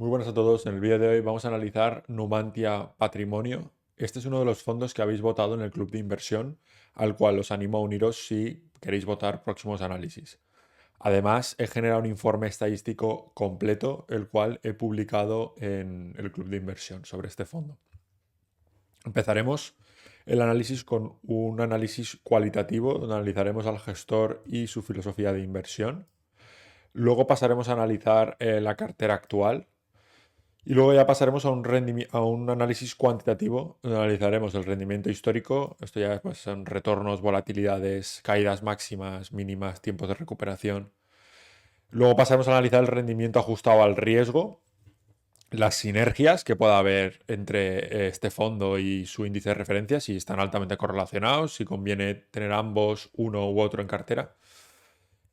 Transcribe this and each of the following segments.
Muy buenas a todos. En el vídeo de hoy vamos a analizar Numantia Patrimonio. Este es uno de los fondos que habéis votado en el club de inversión, al cual os animo a uniros si queréis votar próximos análisis. Además, he generado un informe estadístico completo, el cual he publicado en el club de inversión sobre este fondo. Empezaremos el análisis con un análisis cualitativo, donde analizaremos al gestor y su filosofía de inversión. Luego pasaremos a analizar la cartera actual. Y luego ya pasaremos a un análisis cuantitativo, donde analizaremos el rendimiento histórico. Esto ya pues, son retornos, volatilidades, caídas máximas, mínimas, tiempos de recuperación. Luego pasaremos a analizar el rendimiento ajustado al riesgo, las sinergias que pueda haber entre este fondo y su índice de referencia, si están altamente correlacionados, si conviene tener ambos, uno u otro en cartera.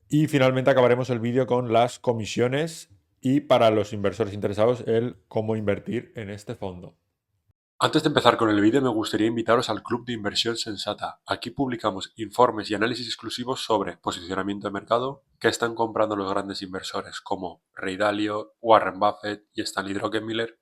Y finalmente acabaremos el vídeo con las comisiones y para los inversores interesados el cómo invertir en este fondo. Antes de empezar con el vídeo me gustaría invitaros al Club de Inversión Sensata. Aquí publicamos informes y análisis exclusivos sobre posicionamiento de mercado, qué están comprando los grandes inversores como Ray Dalio, Warren Buffett y Stanley Druckenmiller.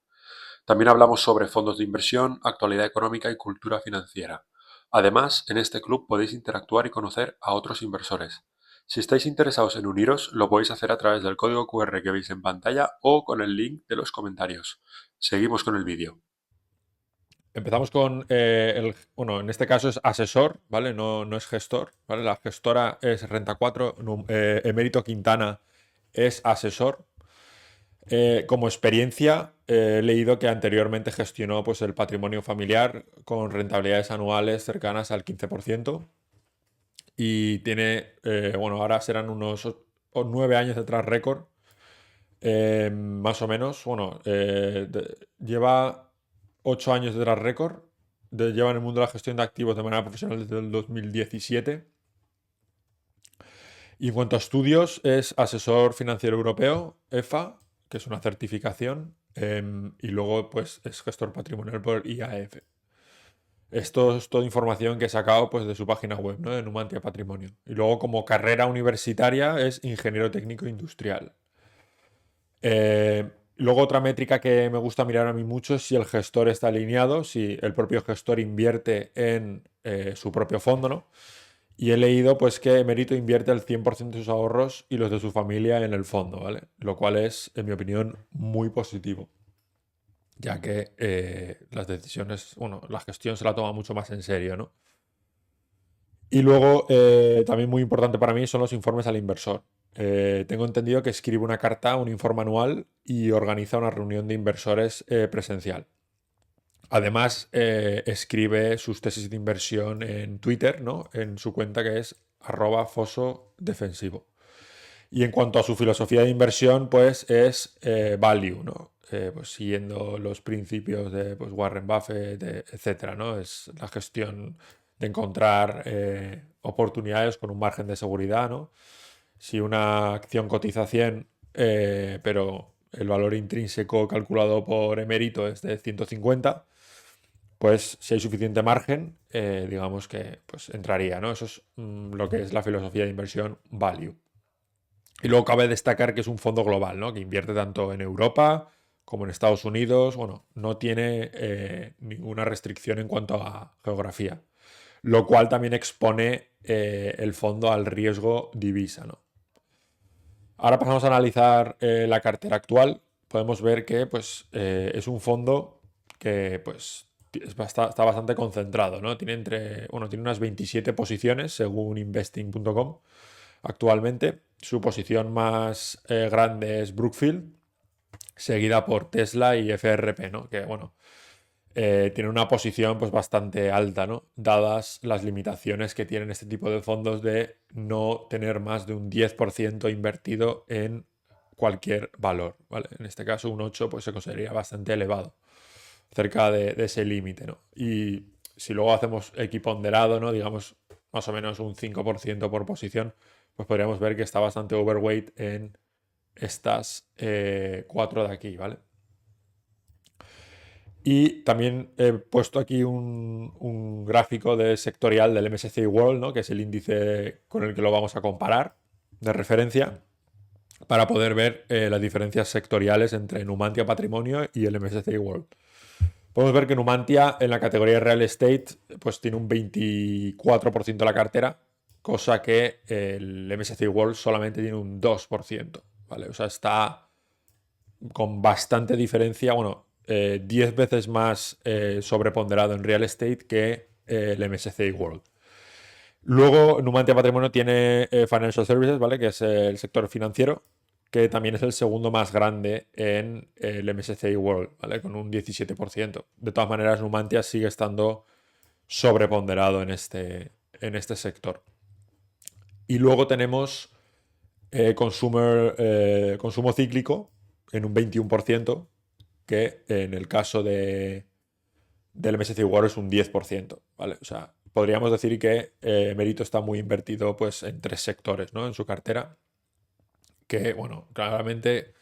También hablamos sobre fondos de inversión, actualidad económica y cultura financiera. Además, en este club podéis interactuar y conocer a otros inversores. Si estáis interesados en uniros, lo podéis hacer a través del código QR que veis en pantalla o con el link de los comentarios. Seguimos con el vídeo. Empezamos con bueno, en este caso es asesor, ¿vale? No es gestor, ¿vale? La gestora es Renta 4, Emérito Quintana es asesor. Como experiencia, he leído que anteriormente gestionó pues, el patrimonio familiar con rentabilidades anuales cercanas al 15% y tiene, bueno, ahora serán unos 9 años de track record, más o menos. Bueno, lleva 8 años de track record. Lleva en el mundo de la gestión de activos de manera profesional desde el 2017. Y en cuanto a estudios, es asesor financiero europeo, EFA, que es una certificación, y luego pues es gestor patrimonial por IAF. Esto es toda información que he sacado pues, de su página web, ¿no? De Numantia Patrimonio. Y luego como carrera universitaria es ingeniero técnico industrial. Luego otra métrica que me gusta mirar a mí mucho es si el gestor está alineado, si el propio gestor invierte en su propio fondo, ¿no? Y he leído pues que Emérito invierte el 100% de sus ahorros y los de su familia en el fondo, ¿vale? Lo cual es, en mi opinión, muy positivo, ya que las decisiones, bueno, la gestión se la toma mucho más en serio, ¿no? Y luego, también muy importante para mí son los informes al inversor. Tengo entendido que escribe una carta, un informe anual y organiza una reunión de inversores presencial. Además, escribe sus tesis de inversión en Twitter, ¿no? En su cuenta que es @fosodefensivo. Y en cuanto a su filosofía de inversión, pues es value, ¿no? Pues siguiendo los principios de pues, Warren Buffett, etcétera, ¿no? Es la gestión de encontrar oportunidades con un margen de seguridad, ¿no? Si una acción cotiza 100, pero el valor intrínseco calculado por Emérito es de 150, pues si hay suficiente margen, digamos que pues, entraría, ¿no? Eso es lo que es la filosofía de inversión value. Y luego cabe destacar que es un fondo global, ¿no? Que invierte tanto en Europa como en Estados Unidos. Bueno, no tiene ninguna restricción en cuanto a geografía. Lo cual también expone el fondo al riesgo divisa, ¿no? Ahora pasamos a analizar la cartera actual. Podemos ver que pues, es un fondo que pues, está bastante concentrado, ¿no? Tiene unas 27 posiciones según investing.com actualmente. Su posición más grande es Brookfield, seguida por Tesla y FRP, ¿no? Que bueno, tiene una posición pues bastante alta, ¿no? Dadas las limitaciones que tienen este tipo de fondos de no tener más de un 10% invertido en cualquier valor, ¿vale? En este caso un 8 pues se consideraría bastante elevado, cerca de ese límite, ¿no? Y si luego hacemos equiponderado, ¿no? Digamos más o menos un 5% por posición, pues podríamos ver que está bastante overweight en estas cuatro de aquí, ¿vale? Y también he puesto aquí un gráfico de sectorial del MSCI World, ¿no? Que es el índice con el que lo vamos a comparar de referencia. para poder ver las diferencias sectoriales entre Numantia Patrimonio y el MSCI World. Podemos ver que Numantia en la categoría Real Estate pues tiene un 24% de la cartera, cosa que el MSCI World solamente tiene un 2%, ¿vale? O sea, está con bastante diferencia, bueno, 10 veces más sobreponderado en Real Estate que el MSCI World. Luego, Numantia Patrimonio tiene Financial Services, ¿vale? Que es el sector financiero, que también es el segundo más grande en el MSCI World, ¿vale? Con un 17%. De todas maneras, Numantia sigue estando sobreponderado en este sector. Y luego tenemos consumo cíclico en un 21%, que en el caso del MSCI World es un 10%, ¿vale? O sea, podríamos decir que Merito está muy invertido pues, en 3 sectores, ¿no? En su cartera, que, bueno, claramente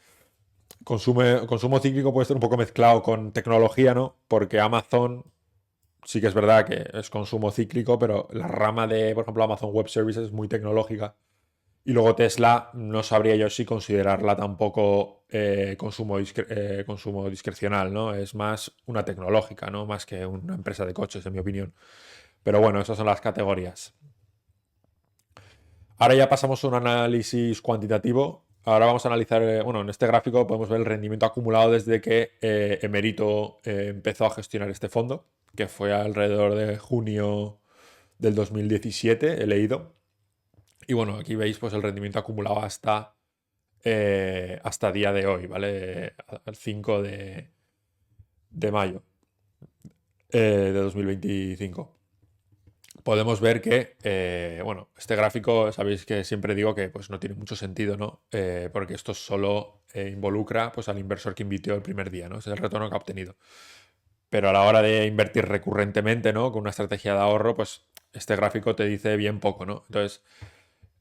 consumo cíclico puede estar un poco mezclado con tecnología, ¿no? Porque Amazon sí que es verdad que es consumo cíclico, pero la rama de, por ejemplo, Amazon Web Services es muy tecnológica. Y luego Tesla, no sabría yo si considerarla tampoco consumo discrecional, ¿no? Es más una tecnológica, ¿no? Más que una empresa de coches, en mi opinión. Pero bueno, esas son las categorías. Ahora ya pasamos a un análisis cuantitativo. Ahora vamos a analizar, bueno, en este gráfico podemos ver el rendimiento acumulado desde que Emerito empezó a gestionar este fondo, que fue alrededor de junio del 2017, he leído. Y bueno, aquí veis pues el rendimiento acumulado hasta día de hoy, ¿vale? Al 5 de mayo de 2025. Podemos ver que, bueno, este gráfico, sabéis que siempre digo que pues, no tiene mucho sentido, ¿no? Porque esto solo involucra pues, al inversor que invirtió el primer día, ¿no? Es el retorno que ha obtenido. Pero a la hora de invertir recurrentemente, ¿no? Con una estrategia de ahorro, pues este gráfico te dice bien poco, ¿no? Entonces,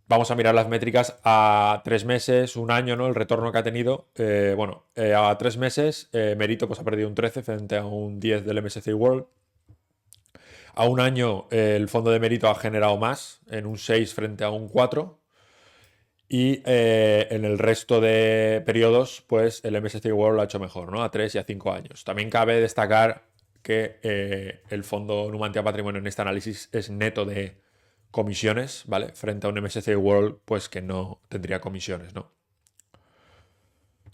vamos a mirar las métricas a 3 meses, un año, ¿no? El retorno que ha tenido. Bueno, a 3 meses, Merito pues, ha perdido un 13 frente a un 10 del MSCI World. A un año, el fondo de Merito ha generado más, en un 6 frente a un 4. Y en el resto de periodos, pues el MSCI World lo ha hecho mejor, ¿no? A 3 y a 5 años. También cabe destacar que el fondo Numantia Patrimonio en este análisis es neto de comisiones, ¿vale? Frente a un MSCI World, pues que no tendría comisiones, ¿no?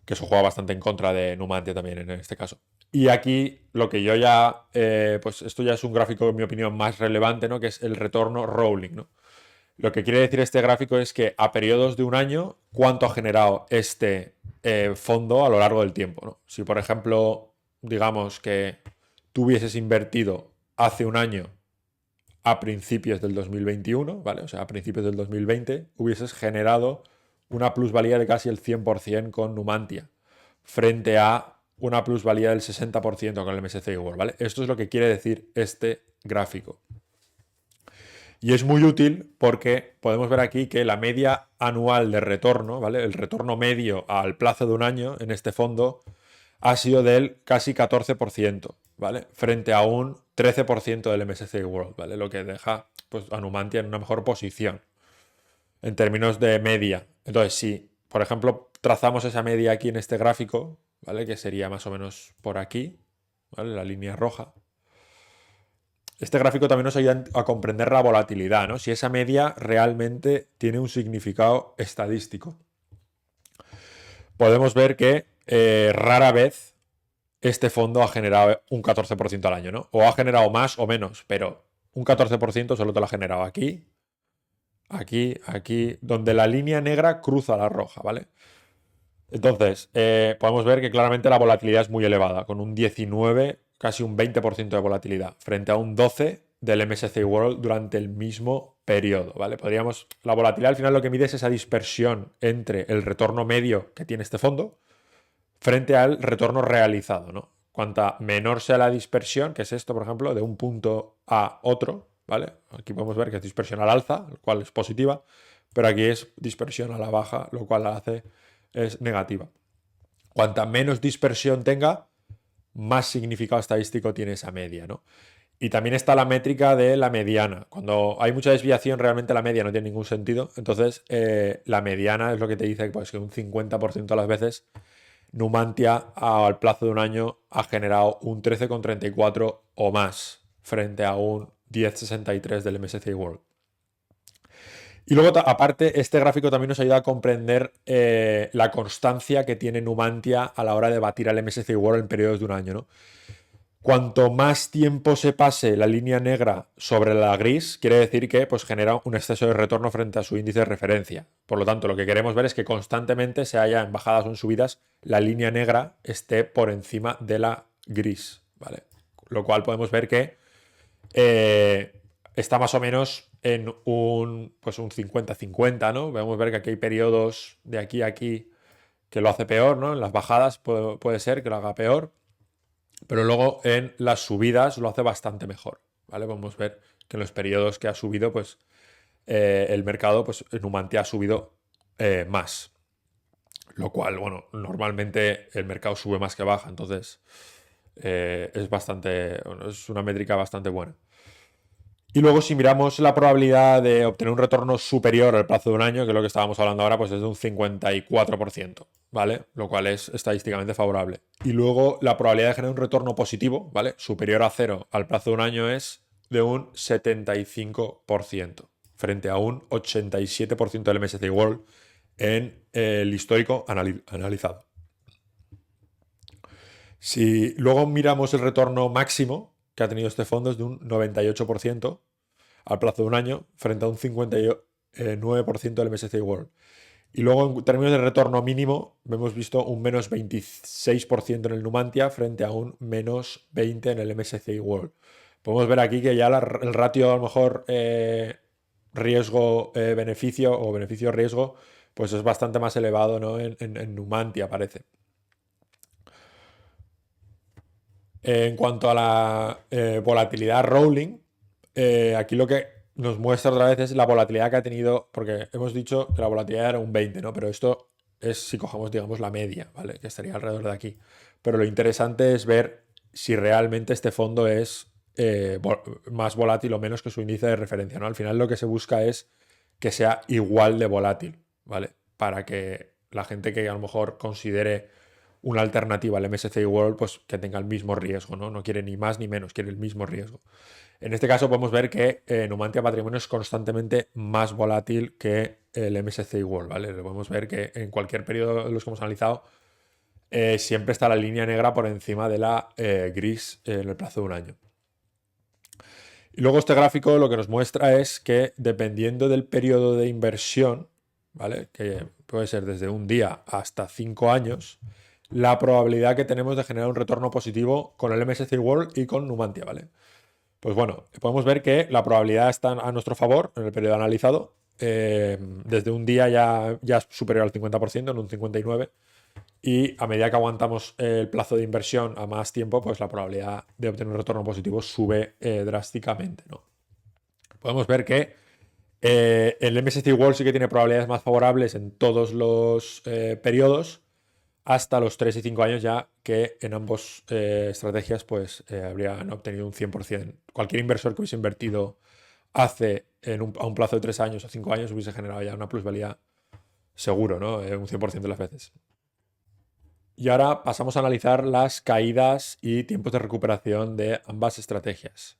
Que eso juega bastante en contra de Numantia también en este caso. Y aquí lo que yo ya, pues esto ya es un gráfico, en mi opinión, más relevante, ¿no? Que es el retorno rolling, ¿no? Lo que quiere decir este gráfico es que a periodos de un año, ¿cuánto ha generado este fondo a lo largo del tiempo, ¿no? Si, por ejemplo, digamos que tú hubieses invertido hace un año a principios del 2021, ¿vale? O sea, a principios del 2020, hubieses generado una plusvalía de casi el 100% con Numantia, frente a una plusvalía del 60% con el MSCI World, ¿vale? Esto es lo que quiere decir este gráfico. Y es muy útil porque podemos ver aquí que la media anual de retorno, ¿vale? El retorno medio al plazo de un año en este fondo ha sido del casi 14%, ¿vale? Frente a un 13% del MSCI World, ¿vale? Lo que deja pues, a Numantia en una mejor posición en términos de media. Entonces, si, por ejemplo, trazamos esa media aquí en este gráfico, ¿vale? Que sería más o menos por aquí, ¿vale? La línea roja. Este gráfico también nos ayuda a comprender la volatilidad, ¿no? Si esa media realmente tiene un significado estadístico. Podemos ver que rara vez este fondo ha generado un 14% al año, ¿no? O ha generado más o menos, pero un 14% solo te lo ha generado aquí, aquí, aquí, donde la línea negra cruza la roja, ¿vale? Entonces, podemos ver que claramente la volatilidad es muy elevada, con un 19, casi un 20% de volatilidad, frente a un 12 del MSCI World durante el mismo periodo, ¿vale? La volatilidad al final lo que mide es esa dispersión entre el retorno medio que tiene este fondo frente al retorno realizado, ¿no? Cuanta menor sea la dispersión, que es esto, por ejemplo, de un punto a otro, ¿vale? Aquí podemos ver que es dispersión al alza, lo cual es positiva, pero aquí es dispersión a la baja, lo cual la hace es negativa. Cuanta menos dispersión tenga, más significado estadístico tiene esa media, ¿no? Y también está la métrica de la mediana. Cuando hay mucha desviación, realmente la media no tiene ningún sentido. Entonces, la mediana es lo que te dice pues, que un 50% de las veces Numantia al plazo de un año ha generado un 13,34 o más frente a un 10,63 del MSCI World. Y luego, aparte, este gráfico también nos ayuda a comprender la constancia que tiene Numantia a la hora de batir al MSCI World en periodos de un año, ¿no? Cuanto más tiempo se pase la línea negra sobre la gris, quiere decir que pues, genera un exceso de retorno frente a su índice de referencia. Por lo tanto, lo que queremos ver es que constantemente se haya en bajadas o en subidas, la línea negra esté por encima de la gris, ¿vale? Lo cual podemos ver que está más o menos en un 50-50, ¿no? Podemos ver que aquí hay periodos de aquí a aquí que lo hace peor, ¿no? En las bajadas puede ser que lo haga peor. Pero luego en las subidas lo hace bastante mejor, ¿vale? Podemos ver que en los periodos que ha subido, pues el mercado, pues Numantia ha subido más. Lo cual, bueno, normalmente el mercado sube más que baja, entonces es una métrica bastante buena. Y luego si miramos la probabilidad de obtener un retorno superior al plazo de un año, que es lo que estábamos hablando ahora, pues es de un 54%, ¿vale? Lo cual es estadísticamente favorable. Y luego la probabilidad de generar un retorno positivo, ¿vale? Superior a cero al plazo de un año es de un 75%, frente a un 87% del MSCI World en el histórico analizado. Si luego miramos el retorno máximo que ha tenido este fondo es de un 98% al plazo de un año frente a un 59% del MSCI World. Y luego en términos de retorno mínimo hemos visto un menos 26% en el Numantia frente a un menos 20% en el MSCI World. Podemos ver aquí que ya el ratio a lo mejor riesgo-beneficio o beneficio-riesgo pues es bastante más elevado, ¿no? en Numantia parece. En cuanto a la volatilidad rolling, aquí lo que nos muestra otra vez es la volatilidad que ha tenido, porque hemos dicho que la volatilidad era un 20, ¿no? Pero esto es si cogemos, digamos, la media, ¿vale? Que estaría alrededor de aquí. Pero lo interesante es ver si realmente este fondo es más volátil o menos que su índice de referencia, ¿no? Al final lo que se busca es que sea igual de volátil, ¿vale? Para que la gente que a lo mejor considere una alternativa al MSCI World, pues que tenga el mismo riesgo, ¿no? No quiere ni más ni menos, quiere el mismo riesgo. En este caso podemos ver que Numantia Patrimonio es constantemente más volátil que el MSCI World, ¿vale? Podemos ver que en cualquier periodo de los que hemos analizado siempre está la línea negra por encima de la gris en el plazo de un año. Y luego este gráfico lo que nos muestra es que dependiendo del periodo de inversión, ¿vale? Que puede ser desde un día hasta 5 años, la probabilidad que tenemos de generar un retorno positivo con el MSCI World y con Numantia, ¿vale? Pues bueno, podemos ver que la probabilidad está a nuestro favor en el periodo analizado. Desde un día ya es superior al 50%, en un 59%. Y a medida que aguantamos el plazo de inversión a más tiempo, pues la probabilidad de obtener un retorno positivo sube drásticamente, ¿no? Podemos ver que el MSCI World sí que tiene probabilidades más favorables en todos los periodos, hasta los 3 y 5 años ya que en ambas estrategias pues habrían obtenido un 100%. Cualquier inversor que hubiese invertido a un plazo de 3 años o 5 años hubiese generado ya una plusvalía seguro, ¿no? Un 100% de las veces. Y ahora pasamos a analizar las caídas y tiempos de recuperación de ambas estrategias.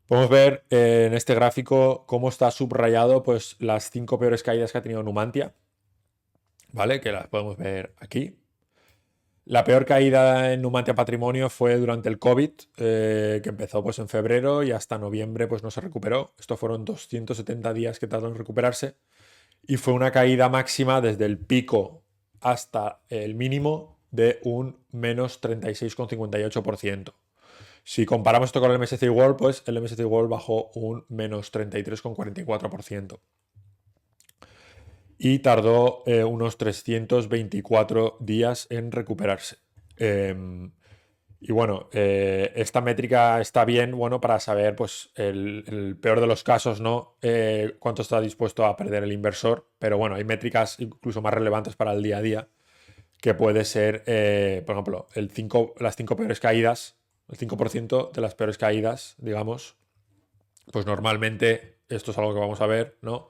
Podemos ver en este gráfico cómo está subrayado pues, las 5 peores caídas que ha tenido Numantia, ¿vale? Que las podemos ver aquí. La peor caída en Numantia Patrimonio fue durante el COVID, que empezó pues, en febrero y hasta noviembre pues, no se recuperó. Esto fueron 270 días que tardó en recuperarse. Y fue una caída máxima desde el pico hasta el mínimo de un menos 36,58%. Si comparamos esto con el MSCI World, pues el MSCI World bajó un menos 33,44%. Y tardó unos 324 días en recuperarse. Y bueno, esta métrica está bien, bueno, para saber, pues, el peor de los casos, ¿no? Cuánto está dispuesto a perder el inversor. Pero bueno, hay métricas incluso más relevantes para el día a día, que puede ser, por ejemplo, las 5 peores caídas, El 5% de las peores caídas, digamos, pues normalmente, esto es algo que vamos a ver, ¿no?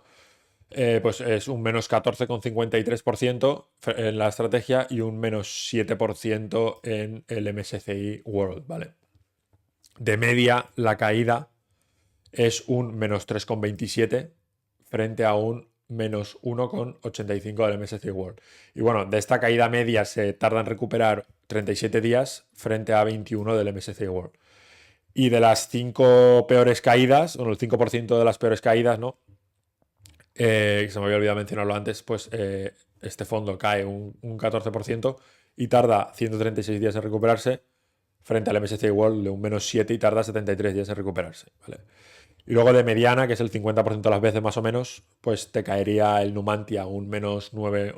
Pues es un menos 14,53% en la estrategia y un menos 7% en el MSCI World, ¿vale? De media, la caída es un menos 3,27 frente a un menos 1,85 del MSCI World. Y bueno, de esta caída media se tarda en recuperar 37 días frente a 21 del MSCI World. Y de las 5 peores caídas, bueno, el 5% de las peores caídas, ¿no? Se me había olvidado mencionarlo antes, pues este fondo cae un 14% y tarda 136 días en recuperarse frente al MSCI World de un menos 7 y tarda 73 días en recuperarse, ¿vale? Y luego de mediana, que es el 50% de las veces más o menos, pues te caería el Numantia un menos 9,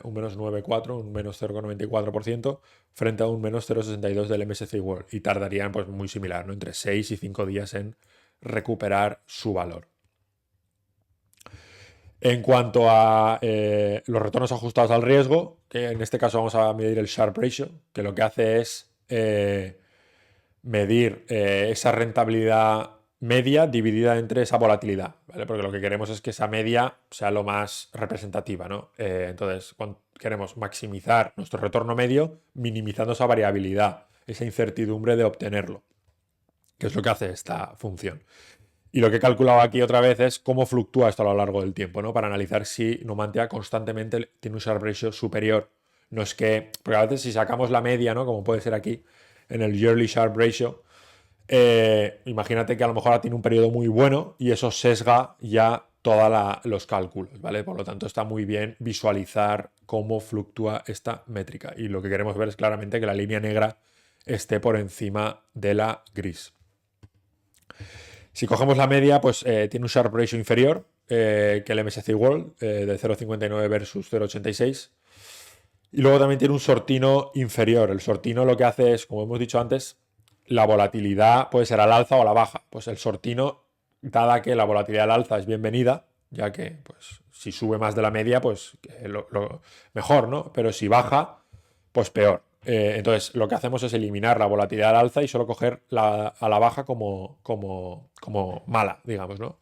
un menos 9,4, un menos 0,94% frente a un menos 0,62 del MSCI World. Y tardarían pues muy similar, ¿no? Entre 6 y 5 días en recuperar su valor. En cuanto a los retornos ajustados al riesgo, que en este caso vamos a medir el Sharpe Ratio, que lo que hace es medir esa rentabilidad media dividida entre esa volatilidad, ¿vale? Porque lo que queremos es que esa media sea lo más representativa, ¿no? Entonces, queremos maximizar nuestro retorno medio, minimizando esa variabilidad, esa incertidumbre de obtenerlo, que es lo que hace esta función. Y lo que he calculado aquí otra vez es cómo fluctúa esto a lo largo del tiempo, ¿no? Para analizar si Numantia constantemente tiene un Sharpe Ratio superior. No es que, porque a veces si sacamos la media, ¿no? Como puede ser aquí, en el Yearly Sharpe Ratio, imagínate que a lo mejor ahora tiene un periodo muy bueno y eso sesga ya todos los cálculos, ¿vale? Por lo tanto, está muy bien visualizar cómo fluctúa esta métrica. Y lo que queremos ver es claramente que la línea negra esté por encima de la gris. Si cogemos la media, pues tiene un Sharpe Ratio inferior que el MSCI World, de 0,59 versus 0,86. Y luego también tiene un sortino inferior. El sortino lo que hace es, como hemos dicho antes, la volatilidad puede ser al alza o a la baja. Pues el sortino, dada que la volatilidad al alza es bienvenida, ya que pues, si sube más de la media, pues mejor, ¿no? Pero si baja, pues peor. Entonces, lo que hacemos es eliminar la volatilidad al alza y solo coger a la baja como mala, digamos, ¿no?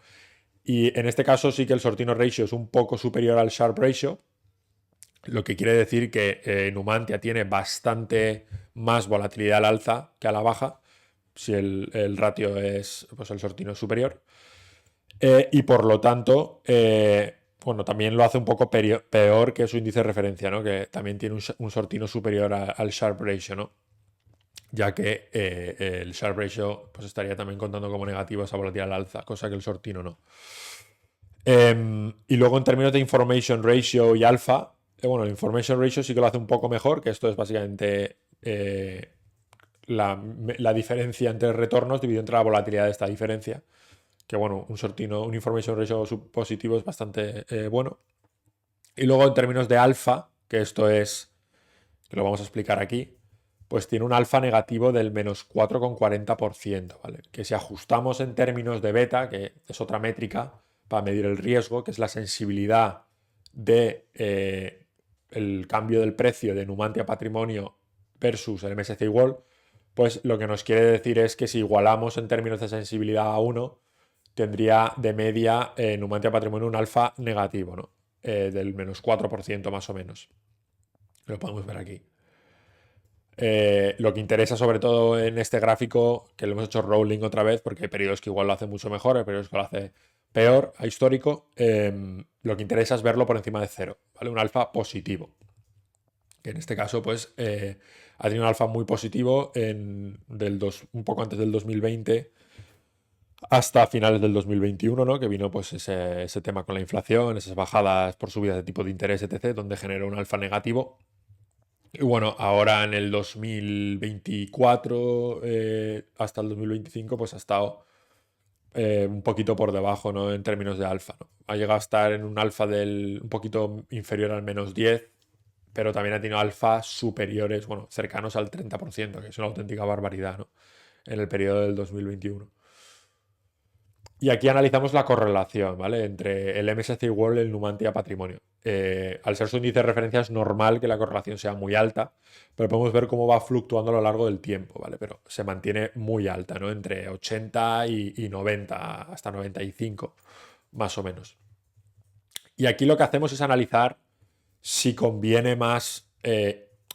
Y en este caso sí que el sortino ratio es un poco superior al Sharpe Ratio, lo que quiere decir que Numantia tiene bastante más volatilidad al alza que a la baja, si el ratio es, pues el sortino es superior. Y por lo tanto, bueno, también lo hace un poco peor que su índice de referencia, ¿no? Que también tiene un sortino superior al Sharpe Ratio, ¿no? Ya que el Sharpe Ratio pues estaría también contando como negativo esa volatilidad al alza, cosa que el sortino no. Y luego en términos de Information Ratio y alfa, bueno, el Information Ratio sí que lo hace un poco mejor, que esto es básicamente la diferencia entre retornos dividido entre la volatilidad de esta diferencia. Que bueno, un Information Ratio positivo es bastante bueno. Y luego en términos de alfa, que esto es, que lo vamos a explicar aquí, pues tiene un alfa negativo del menos 4,40%, ¿vale? Que si ajustamos en términos de beta, que es otra métrica para medir el riesgo, que es la sensibilidad de el cambio del precio de Numantia Patrimonio versus el MSCI World, pues lo que nos quiere decir es que si igualamos en términos de sensibilidad a 1, tendría de media Numantia Patrimonio un alfa negativo, ¿no? Del menos 4% más o menos. Lo podemos ver aquí. Lo que interesa sobre todo en este gráfico, que lo hemos hecho rolling otra vez, porque hay periodos que igual lo hacen mucho mejor, hay periodos que lo hace peor, a histórico, lo que interesa es verlo por encima de cero, ¿vale? Un alfa positivo. Que en este caso, pues, ha tenido un alfa muy positivo un poco antes del 2020 hasta finales del 2021, ¿no? Que vino pues ese tema con la inflación, esas bajadas por subidas de tipo de interés, etc., donde generó un alfa negativo. Y bueno, ahora en el 2024 hasta el 2025 pues ha estado un poquito por debajo, ¿no? En términos de alfa, ¿no? Ha llegado a estar en un alfa un poquito inferior al menos 10, pero también ha tenido alfas superiores, bueno, cercanos al 30%, que es una auténtica barbaridad, ¿no? En el periodo del 2021. Y aquí analizamos la correlación, ¿vale? Entre el MSCI World y el Numantia Patrimonio. Al ser su índice de referencia es normal que la correlación sea muy alta, pero podemos ver cómo va fluctuando a lo largo del tiempo, ¿vale? Pero se mantiene muy alta, ¿no? Entre 80 y 90, hasta 95, más o menos. Y aquí lo que hacemos es analizar si conviene más.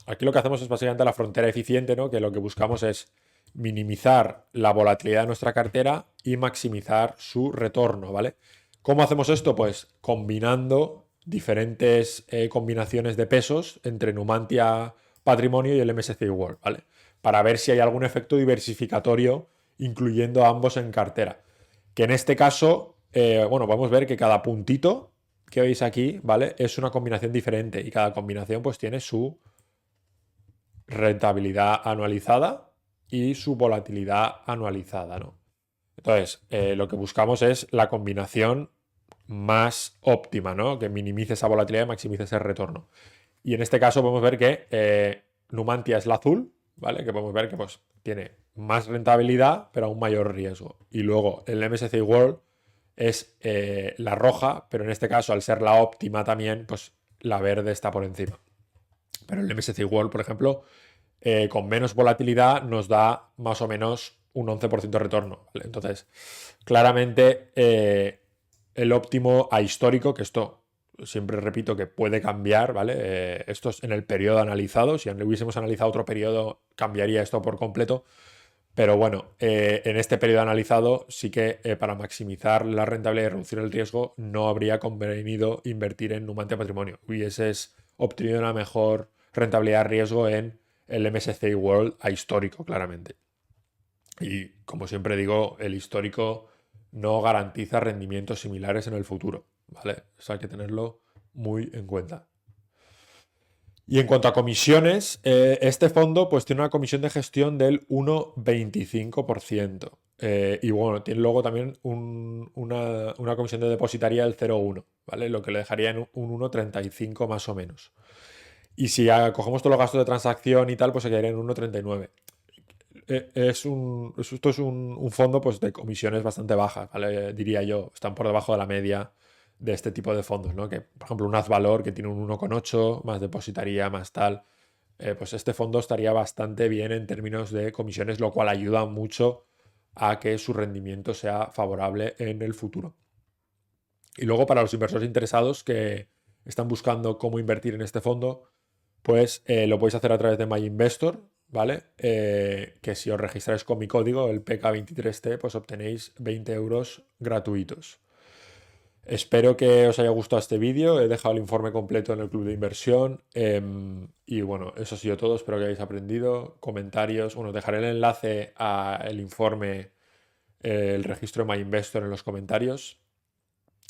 Aquí lo que hacemos es básicamente la frontera eficiente, ¿no? Que lo que buscamos es minimizar la volatilidad de nuestra cartera y maximizar su retorno, ¿vale? ¿Cómo hacemos esto? Pues combinando diferentes combinaciones de pesos entre Numantia Patrimonio y el MSCI World, ¿vale? Para ver si hay algún efecto diversificatorio incluyendo a ambos en cartera. Que en este caso, bueno, podemos ver que cada puntito que veis aquí, ¿vale? Es una combinación diferente y cada combinación pues tiene su rentabilidad anualizada y su volatilidad anualizada, ¿no? Entonces, lo que buscamos es la combinación más óptima, ¿no? Que minimice esa volatilidad y maximice ese retorno. Y en este caso podemos ver que Numantia es la azul, ¿vale? Que podemos ver que pues, tiene más rentabilidad, pero a un mayor riesgo. Y luego el MSCI World es la roja, pero en este caso, al ser la óptima también, pues la verde está por encima. Pero el MSCI World, por ejemplo, con menos volatilidad nos da más o menos un 11% de retorno. ¿Vale? Entonces, claramente el óptimo a histórico, que esto siempre repito que puede cambiar, ¿vale? Esto es en el periodo analizado. Si hubiésemos analizado otro periodo, cambiaría esto por completo. Pero bueno, en este periodo analizado sí que para maximizar la rentabilidad y reducir el riesgo no habría convenido invertir en Numantia Patrimonio. Hubieses obtenido una mejor rentabilidad riesgo en el MSCI World a histórico, claramente. Y como siempre digo, el histórico no garantiza rendimientos similares en el futuro, ¿vale? Eso hay que tenerlo muy en cuenta. Y en cuanto a comisiones, este fondo pues tiene una comisión de gestión del 1,25%. Y bueno, tiene luego también una comisión de depositaria del 0,1, ¿vale? Lo que le dejaría en un 1,35 más o menos. Y si cogemos todos los gastos de transacción y tal, pues se quedaría en 1,39. Esto es un fondo pues, de comisiones bastante bajas, ¿vale? Diría yo. Están por debajo de la media de este tipo de fondos, ¿no? Que, por ejemplo, un Azvalor que tiene un 1,8, más depositaría, más tal. Pues este fondo estaría bastante bien en términos de comisiones, lo cual ayuda mucho a que su rendimiento sea favorable en el futuro. Y luego para los inversores interesados que están buscando cómo invertir en este fondo, pues lo podéis hacer a través de MyInvestor, ¿vale? Que si os registráis con mi código, el PK23T, pues obtenéis 20 euros gratuitos. Espero que os haya gustado este vídeo. He dejado el informe completo en el club de inversión. Y bueno, eso ha sido todo. Espero que hayáis aprendido. Comentarios. Bueno, dejaré el enlace al informe, el registro de MyInvestor en los comentarios.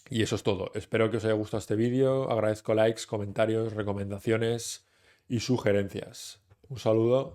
Y eso es todo. Espero que os haya gustado este vídeo. Agradezco likes, comentarios, recomendaciones y sugerencias. Un saludo.